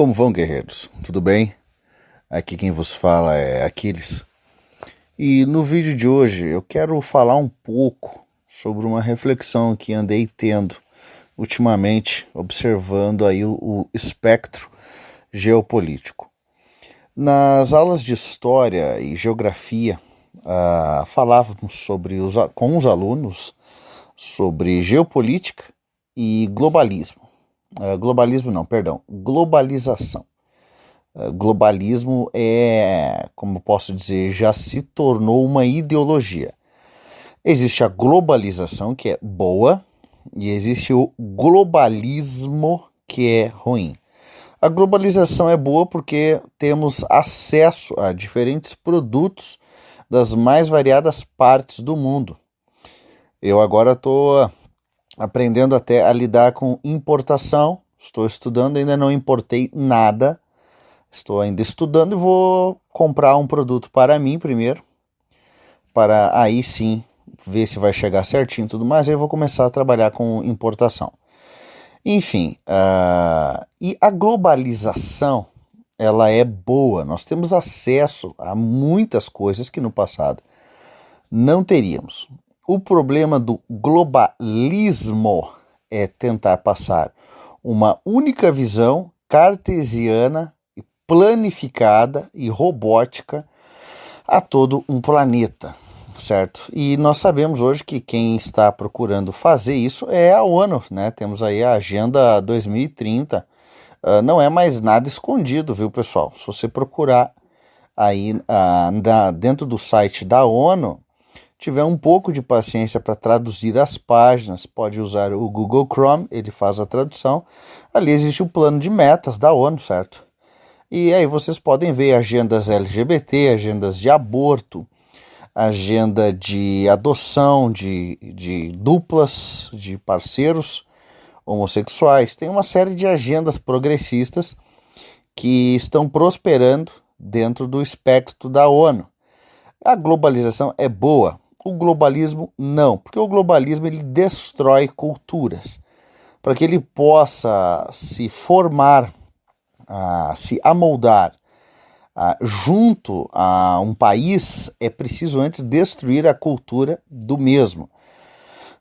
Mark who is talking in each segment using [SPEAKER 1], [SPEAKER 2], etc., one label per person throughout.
[SPEAKER 1] Como vão, guerreiros? Tudo bem? Aqui quem vos fala é Aquiles. E no vídeo de hoje eu quero falar um pouco sobre uma reflexão que andei tendo ultimamente, observando aí o espectro geopolítico. Nas aulas de História e Geografia, falávamos com os alunos sobre geopolítica e globalismo. Globalização. Globalismo como posso dizer, já se tornou uma ideologia. Existe a globalização, que é boa, e existe o globalismo, que é ruim. A globalização é boa porque temos acesso a diferentes produtos das mais variadas partes do mundo. Eu agora estou aprendendo até a lidar com importação, estou estudando, ainda não importei nada, estou ainda estudando e vou comprar um produto para mim primeiro, para aí sim ver se vai chegar certinho e tudo mais, aí eu vou começar a trabalhar com importação. Enfim, e a globalização, ela é boa, nós temos acesso a muitas coisas que no passado não teríamos. O problema do globalismo é tentar passar uma única visão cartesiana, planificada e robótica a todo um planeta, certo? E nós sabemos hoje que quem está procurando fazer isso é a ONU, né? Temos aí a Agenda 2030, não é mais nada escondido, viu, pessoal? Se você procurar aí dentro do site da ONU, tiver um pouco de paciência para traduzir as páginas, pode usar o Google Chrome, ele faz a tradução. Ali existe o plano de metas da ONU, certo? E aí vocês podem ver agendas LGBT, agendas de aborto, agenda de adoção de duplas, de parceiros homossexuais. Tem uma série de agendas progressistas que estão prosperando dentro do espectro da ONU. A globalização é boa. O globalismo não, porque o globalismo ele destrói culturas. Para que ele possa se formar, se amoldar junto a um país, é preciso antes destruir a cultura do mesmo.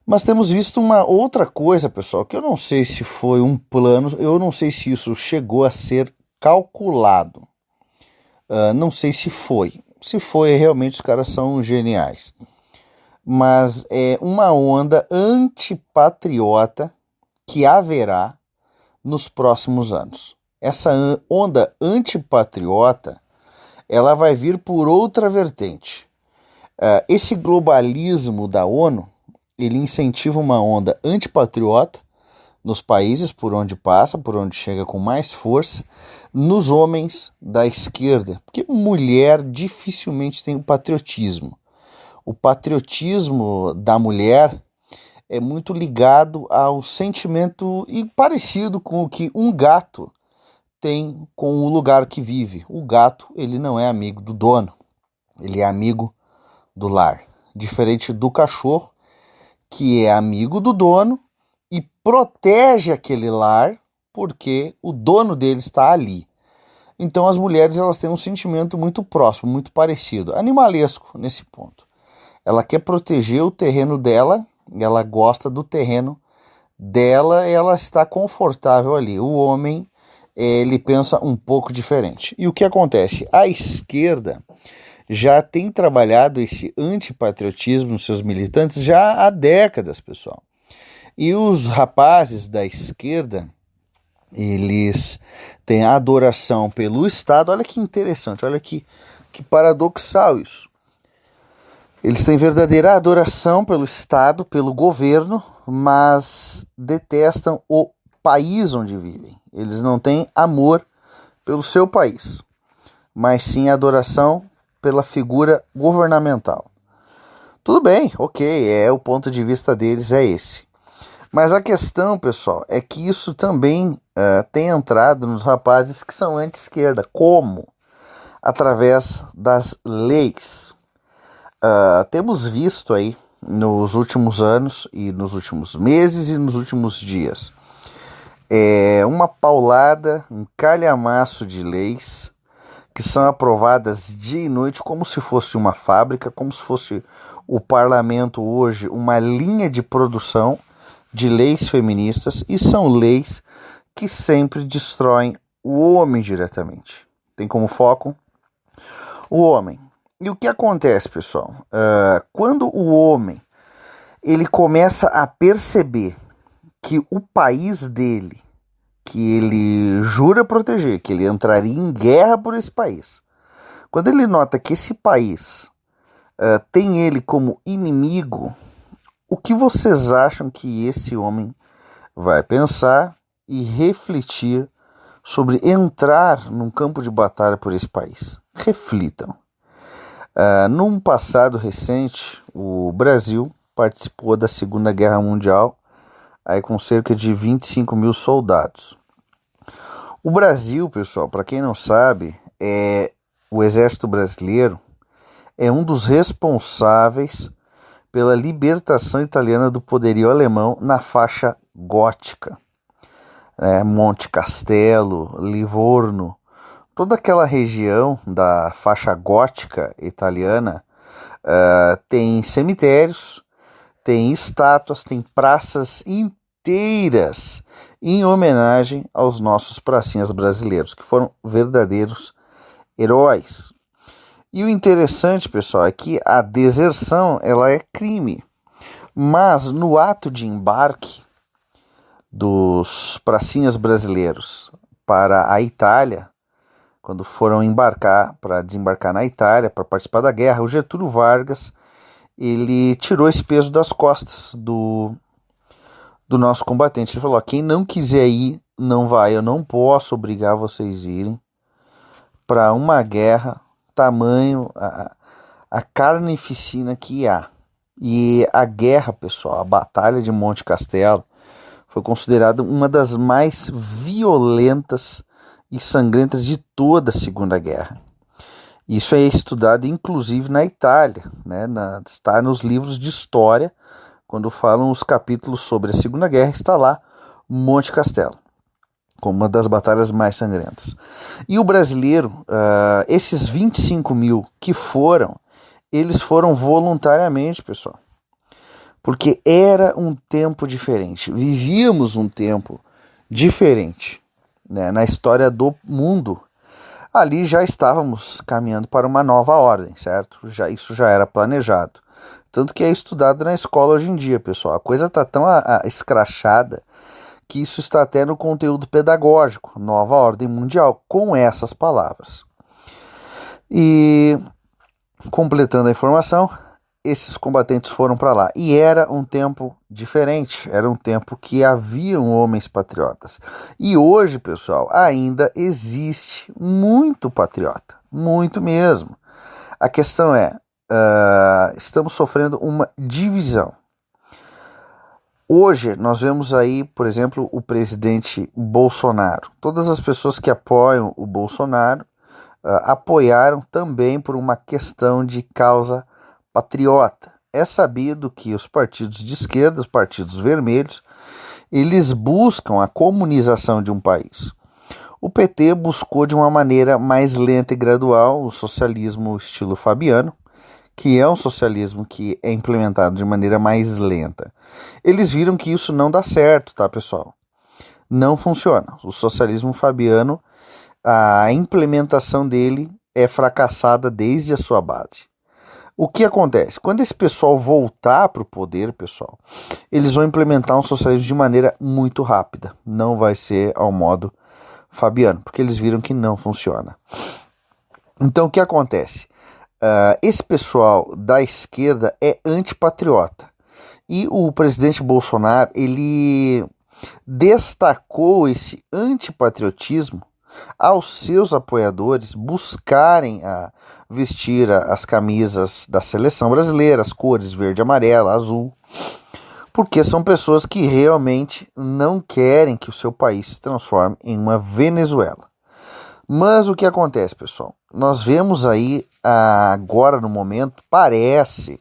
[SPEAKER 1] Mas temos visto uma outra coisa, pessoal, que eu não sei se foi um plano, eu não sei se isso chegou a ser calculado. Não sei se foi. Se foi, realmente os caras são geniais. Mas é uma onda antipatriota que haverá nos próximos anos. Essa onda antipatriota, ela vai vir por outra vertente. Esse globalismo da ONU, ele incentiva uma onda antipatriota nos países por onde passa, por onde chega com mais força, nos homens da esquerda, porque mulher dificilmente tem o patriotismo. O patriotismo da mulher é muito ligado ao sentimento e parecido com o que um gato tem com o lugar que vive. O gato, ele não é amigo do dono, ele é amigo do lar. Diferente do cachorro, que é amigo do dono e protege aquele lar porque o dono dele está ali. Então as mulheres, elas têm um sentimento muito próximo, muito parecido, animalesco nesse ponto. Ela quer proteger o terreno dela, ela gosta do terreno dela, ela está confortável ali. O homem, ele pensa um pouco diferente. E o que acontece? A esquerda já tem trabalhado esse antipatriotismo nos seus militantes já há décadas, pessoal. E os rapazes da esquerda, eles têm a adoração pelo Estado. Olha que interessante, olha que paradoxal isso. Eles têm verdadeira adoração pelo Estado, pelo governo, mas detestam o país onde vivem. Eles não têm amor pelo seu país, mas sim adoração pela figura governamental. Tudo bem, ok, o ponto de vista deles é esse. Mas a questão, pessoal, é que isso também tem entrado nos rapazes que são anti-esquerda. Como? Através das leis. Temos visto aí nos últimos anos e nos últimos meses e nos últimos dias É uma paulada, um calhamaço de leis que são aprovadas dia e noite como se fosse uma fábrica, como se fosse o parlamento hoje, uma linha de produção de leis feministas, e são leis que sempre destroem o homem diretamente. Tem como foco o homem. E o que acontece, pessoal? Quando o homem ele começa a perceber que o país dele, que ele jura proteger, que ele entraria em guerra por esse país, quando ele nota que esse país tem ele como inimigo, o que vocês acham que esse homem vai pensar e refletir sobre entrar num campo de batalha por esse país? Reflitam. Num passado recente, o Brasil participou da Segunda Guerra Mundial, aí com cerca de 25 mil soldados. O Brasil, pessoal, para quem não sabe, o Exército Brasileiro é um dos responsáveis pela libertação italiana do poderio alemão na faixa gótica. Monte Castelo, Livorno, toda aquela região da faixa gótica italiana tem cemitérios, tem estátuas, tem praças inteiras em homenagem aos nossos pracinhas brasileiros, que foram verdadeiros heróis. E o interessante, pessoal, é que a deserção ela é crime, mas no ato de embarque dos pracinhas brasileiros para a Itália, quando foram desembarcar na Itália para participar da guerra, o Getúlio Vargas ele tirou esse peso das costas do nosso combatente. Ele falou: quem não quiser ir, não vai. Eu não posso obrigar vocês a irem para uma guerra tamanho a carnificina que há. E a guerra, pessoal, a Batalha de Monte Castelo, foi considerada uma das mais violentas e sangrentas de toda a Segunda Guerra. Isso é estudado inclusive na Itália, né? Está nos livros de história, quando falam os capítulos sobre a Segunda Guerra, está lá Monte Castelo, como uma das batalhas mais sangrentas. E o brasileiro, esses 25 mil que eles foram voluntariamente, pessoal, porque era um tempo diferente, vivíamos um tempo diferente, né? Na história do mundo. Ali já estávamos caminhando para uma nova ordem, certo? Isso já era planejado. Tanto que é estudado na escola hoje em dia, pessoal. A coisa está tão escrachada que isso está até no conteúdo pedagógico, nova ordem mundial, com essas palavras. E, completando a informação, esses combatentes foram para lá. E era um tempo diferente, era um tempo que haviam homens patriotas. E hoje, pessoal, ainda existe muito patriota, muito mesmo. A questão estamos sofrendo uma divisão. Hoje nós vemos aí, por exemplo, o presidente Bolsonaro. Todas as pessoas que apoiam o Bolsonaro apoiaram também por uma questão de causa patriota. É sabido que os partidos de esquerda, os partidos vermelhos, eles buscam a comunização de um país. O PT buscou de uma maneira mais lenta e gradual o socialismo estilo fabiano, que é um socialismo que é implementado de maneira mais lenta. Eles viram que isso não dá certo, tá, pessoal? Não funciona. O socialismo fabiano, a implementação dele é fracassada desde a sua base. O que acontece? Quando esse pessoal voltar para o poder, pessoal, eles vão implementar um socialismo de maneira muito rápida. Não vai ser ao modo fabiano, porque eles viram que não funciona. Então, o que acontece? Esse pessoal da esquerda é antipatriota. E o presidente Bolsonaro, ele destacou esse antipatriotismo aos seus apoiadores buscarem vestir as camisas da seleção brasileira, as cores verde, amarela, azul, porque são pessoas que realmente não querem que o seu país se transforme em uma Venezuela. Mas o que acontece, pessoal? Nós vemos aí, agora no momento, parece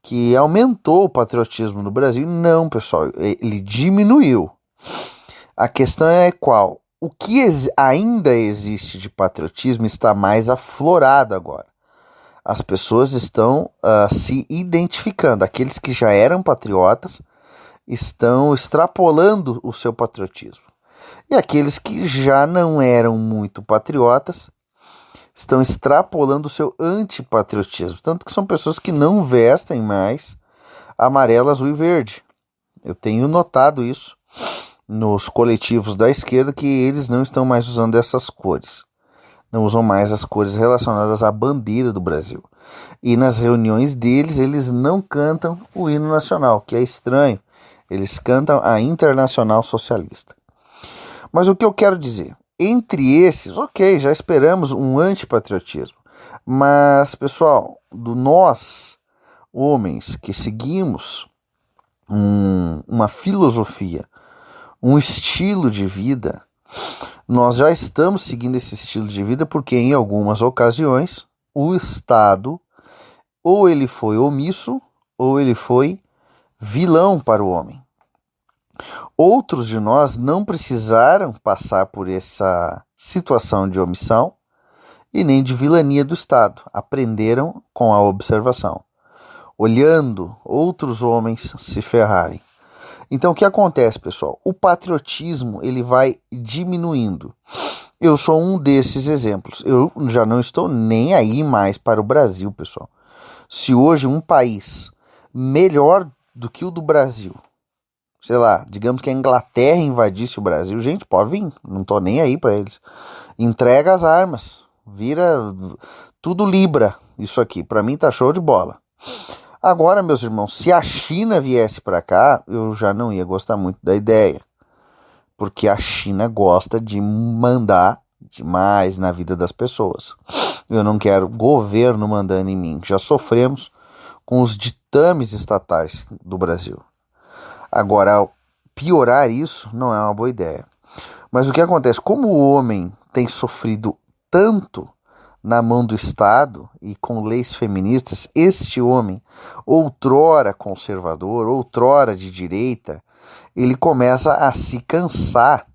[SPEAKER 1] que aumentou o patriotismo no Brasil. Não, pessoal, ele diminuiu. A questão é qual? O que ainda existe de patriotismo está mais aflorado agora. As pessoas estão se identificando. Aqueles que já eram patriotas estão extrapolando o seu patriotismo. E aqueles que já não eram muito patriotas estão extrapolando o seu antipatriotismo. Tanto que são pessoas que não vestem mais amarelo, azul e verde. Eu tenho notado isso nos coletivos da esquerda, que eles não estão mais usando essas cores. Não usam mais as cores relacionadas à bandeira do Brasil. E nas reuniões deles, eles não cantam o hino nacional, que é estranho. Eles cantam a Internacional Socialista. Mas o que eu quero dizer? Entre esses, ok, já esperamos um antipatriotismo. Mas, pessoal, nós, homens que seguimos uma filosofia, um estilo de vida, nós já estamos seguindo esse estilo de vida porque em algumas ocasiões o Estado ou ele foi omisso ou ele foi vilão para o homem. Outros de nós não precisaram passar por essa situação de omissão e nem de vilania do Estado. Aprenderam com a observação, olhando outros homens se ferrarem. Então o que acontece, pessoal? O patriotismo ele vai diminuindo. Eu sou um desses exemplos. Eu já não estou nem aí mais para o Brasil, pessoal. Se hoje um país melhor do que o do Brasil, sei lá, digamos que a Inglaterra invadisse o Brasil, gente, pode vir, não tô nem aí para eles. Entrega as armas, vira tudo Libra, isso aqui, para mim tá show de bola. Agora, meus irmãos, se a China viesse para cá, eu já não ia gostar muito da ideia. Porque a China gosta de mandar demais na vida das pessoas. Eu não quero governo mandando em mim. Já sofremos com os ditames estatais do Brasil. Agora, piorar isso não é uma boa ideia. Mas o que acontece? Como o homem tem sofrido tanto na mão do Estado e com leis feministas, este homem, outrora conservador, outrora de direita, ele começa a se cansar.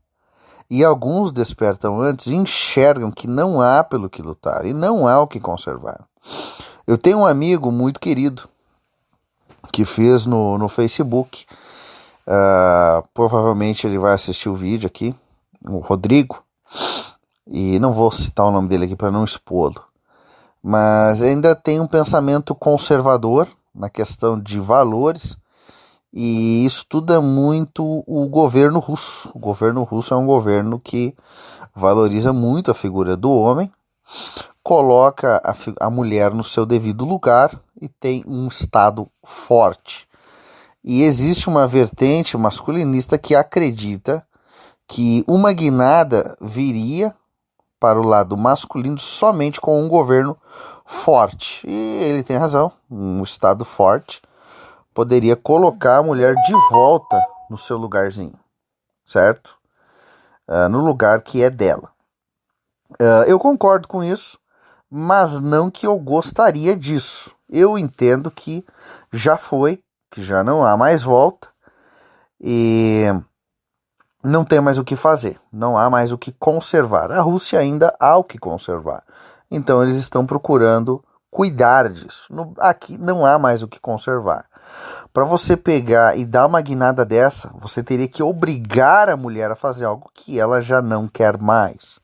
[SPEAKER 1] E alguns despertam antes e enxergam que não há pelo que lutar e não há o que conservar. Eu tenho um amigo muito querido que fez no Facebook, provavelmente ele vai assistir o vídeo aqui, o Rodrigo, e não vou citar o nome dele aqui para não expô-lo, mas ainda tem um pensamento conservador na questão de valores e estuda muito o governo russo. O governo russo é um governo que valoriza muito a figura do homem, coloca a mulher no seu devido lugar e tem um Estado forte. E existe uma vertente masculinista que acredita que uma guinada viria para o lado masculino somente com um governo forte. E ele tem razão, um Estado forte poderia colocar a mulher de volta no seu lugarzinho, certo? No lugar que é dela. Eu concordo com isso, mas não que eu gostaria disso. Eu entendo que já foi, que já não há mais volta e não tem mais o que fazer, não há mais o que conservar. A Rússia ainda há o que conservar. Então eles estão procurando cuidar disso. Aqui não há mais o que conservar. Para você pegar e dar uma guinada dessa, você teria que obrigar a mulher a fazer algo que ela já não quer mais.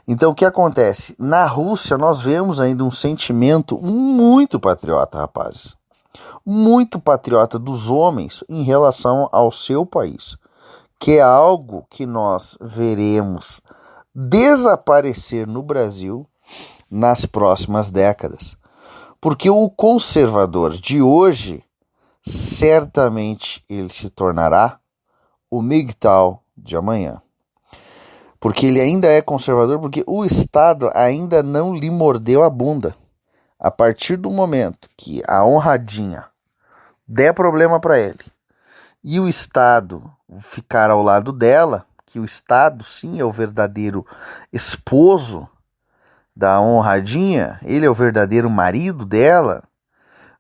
[SPEAKER 1] Então o que acontece? Na Rússia nós vemos ainda um sentimento muito patriota, rapazes. Muito patriota dos homens em relação ao seu país, que é algo que nós veremos desaparecer no Brasil nas próximas décadas. Porque o conservador de hoje, certamente ele se tornará o MGTOW de amanhã. Porque ele ainda é conservador, porque o Estado ainda não lhe mordeu a bunda. A partir do momento que a honradinha der problema para ele e o Estado ficar ao lado dela, que o Estado sim é o verdadeiro esposo da honradinha, ele é o verdadeiro marido dela,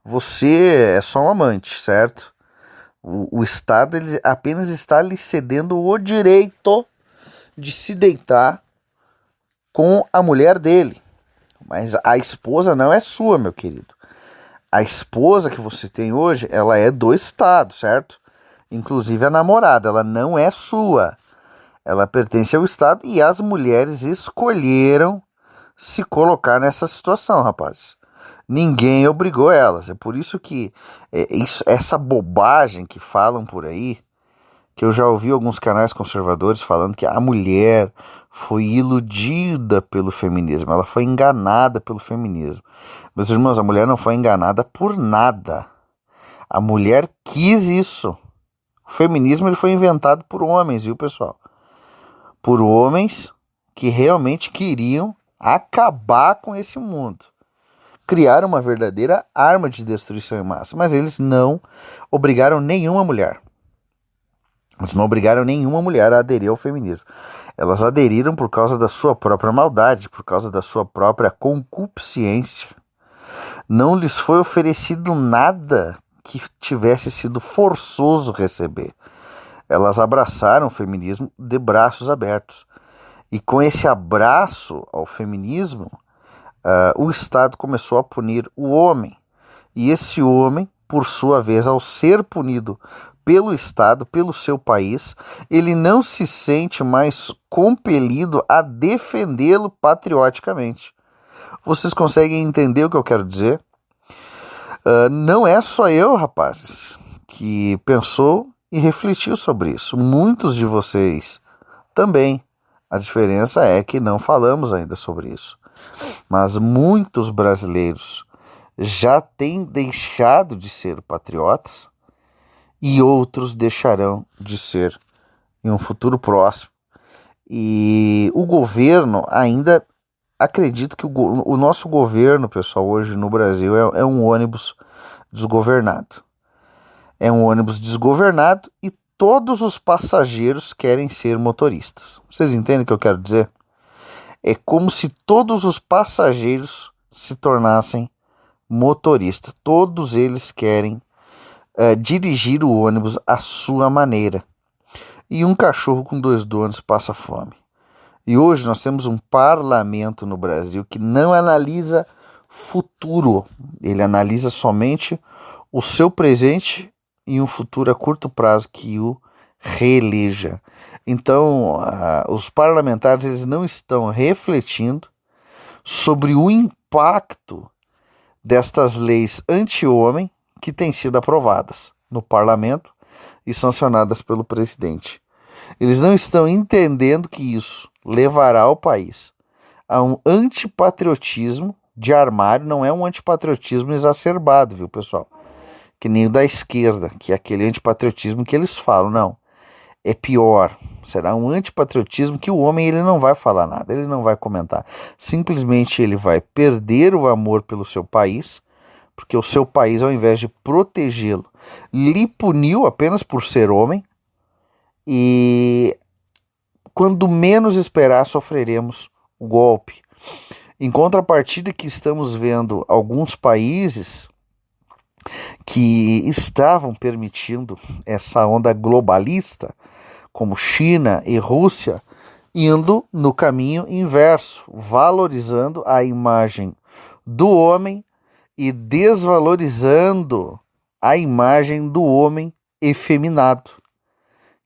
[SPEAKER 1] você é só um amante, certo? O Estado ele apenas está lhe cedendo o direito de se deitar com a mulher dele. Mas a esposa não é sua, meu querido. A esposa que você tem hoje, ela é do Estado, certo? Inclusive a namorada, ela não é sua. Ela pertence ao Estado e as mulheres escolheram se colocar nessa situação, rapazes. Ninguém obrigou elas. É por isso que essa bobagem que falam por aí, que eu já ouvi alguns canais conservadores falando que a mulher foi iludida pelo feminismo, ela foi enganada pelo feminismo. Meus irmãos, a mulher não foi enganada por nada. A mulher quis isso. O feminismo ele foi inventado por homens, viu, pessoal? Por homens que realmente queriam acabar com esse mundo. Criaram uma verdadeira arma de destruição em massa, mas eles não obrigaram nenhuma mulher. Eles não obrigaram nenhuma mulher a aderir ao feminismo. Elas aderiram por causa da sua própria maldade, por causa da sua própria concupiscência. Não lhes foi oferecido nada que tivesse sido forçoso receber. Elas abraçaram o feminismo de braços abertos. E com esse abraço ao feminismo, o Estado começou a punir o homem. E esse homem, por sua vez, ao ser punido pelo Estado, pelo seu país, ele não se sente mais compelido a defendê-lo patrioticamente. Vocês conseguem entender o que eu quero dizer? Não é só eu, rapazes, que pensou e refletiu sobre isso. Muitos de vocês também. A diferença é que não falamos ainda sobre isso. Mas muitos brasileiros já têm deixado de ser patriotas e outros deixarão de ser em um futuro próximo. E o governo ainda acredita que o nosso governo, pessoal, hoje no Brasil é um ônibus desgovernado. É um ônibus desgovernado e todos os passageiros querem ser motoristas. Vocês entendem o que eu quero dizer? É como se todos os passageiros se tornassem motoristas. Todos eles querem dirigir o ônibus à sua maneira. E um cachorro com 2 donos passa fome. E hoje nós temos um parlamento no Brasil que não analisa futuro. Ele analisa somente o seu presente e um futuro a curto prazo que o reeleja. Então, os parlamentares eles não estão refletindo sobre o impacto destas leis anti-homem que têm sido aprovadas no parlamento e sancionadas pelo presidente. Eles não estão entendendo que isso levará o país a um antipatriotismo de armário. Não é um antipatriotismo exacerbado, viu, pessoal? Que nem o da esquerda, que é aquele antipatriotismo que eles falam, não. É pior, será um antipatriotismo que o homem ele não vai falar nada, ele não vai comentar. Simplesmente ele vai perder o amor pelo seu país, porque o seu país, ao invés de protegê-lo, lhe puniu apenas por ser homem, e quando menos esperar, sofreremos o golpe. Em contrapartida que estamos vendo alguns países que estavam permitindo essa onda globalista, como China e Rússia, indo no caminho inverso, valorizando a imagem do homem e desvalorizando a imagem do homem efeminado,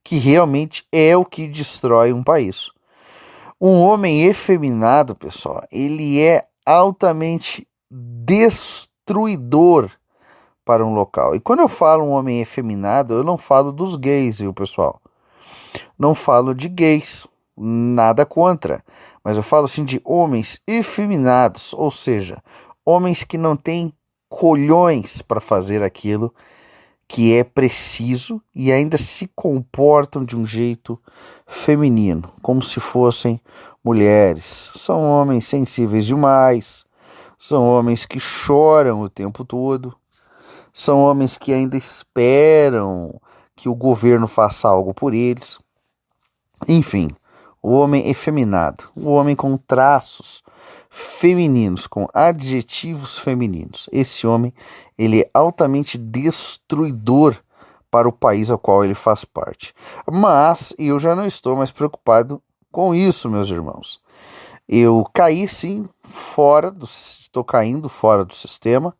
[SPEAKER 1] que realmente é o que destrói um país. Um homem efeminado, pessoal, ele é altamente destruidor para um local. E quando eu falo um homem efeminado, eu não falo dos gays, viu, pessoal? Não falo de gays, nada contra, mas eu falo assim de homens efeminados, ou seja, homens que não têm colhões para fazer aquilo que é preciso e ainda se comportam de um jeito feminino, como se fossem mulheres. São homens sensíveis demais, são homens que choram o tempo todo, são homens que ainda esperam que o governo faça algo por eles. Enfim, o homem efeminado, o homem com traços femininos, com adjetivos femininos. Esse homem, ele é altamente destruidor para o país ao qual ele faz parte. Mas eu já não estou mais preocupado com isso, meus irmãos. Eu caí sim estou caindo fora do sistema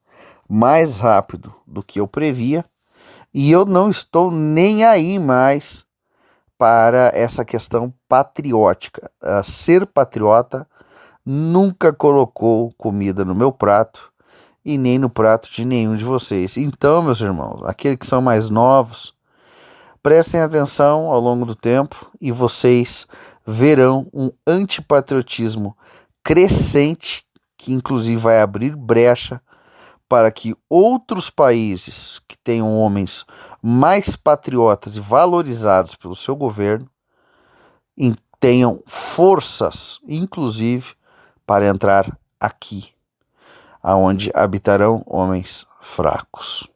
[SPEAKER 1] mais rápido do que eu previa e eu não estou nem aí mais para essa questão patriótica. Ser patriota nunca colocou comida no meu prato e nem no prato de nenhum de vocês. Então, meus irmãos, aqueles que são mais novos, prestem atenção ao longo do tempo e vocês verão um antipatriotismo crescente que inclusive vai abrir brecha para que outros países que tenham homens mais patriotas e valorizados pelo seu governo tenham forças, inclusive, para entrar aqui, aonde habitarão homens fracos.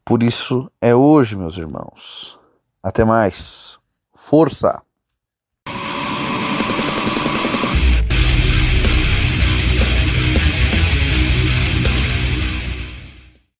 [SPEAKER 1] Por isso é hoje, meus irmãos. Até mais. Força!